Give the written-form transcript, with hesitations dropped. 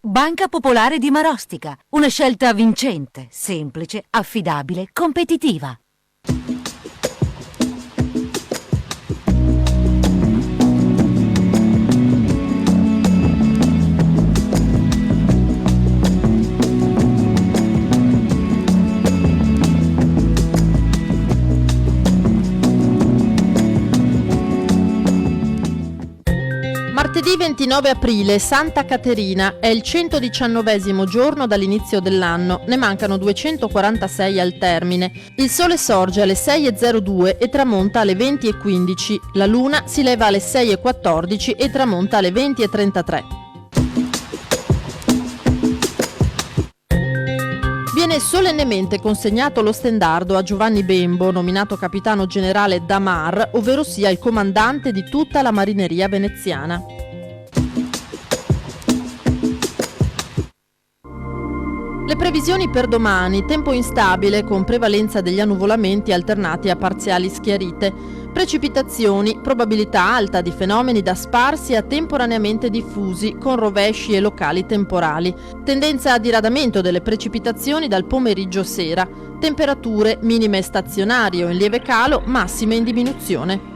Banca Popolare di Marostica. Una scelta vincente, semplice, affidabile, competitiva. Martedì 29 aprile, Santa Caterina, è il 119° giorno dall'inizio dell'anno, ne mancano 246 al termine. Il sole sorge alle 6:02 e tramonta alle 20:15, la luna si leva alle 6:14 e tramonta alle 20:33. Viene solennemente consegnato lo stendardo a Giovanni Bembo, nominato capitano generale da Mar, ovvero sia il comandante di tutta la marineria veneziana. Le previsioni per domani: tempo instabile con prevalenza degli annuvolamenti alternati a parziali schiarite. Precipitazioni, probabilità alta di fenomeni da sparsi a temporaneamente diffusi con rovesci e locali temporali. Tendenza a diradamento delle precipitazioni dal pomeriggio sera. Temperature minime stazionarie o in lieve calo, massime in diminuzione.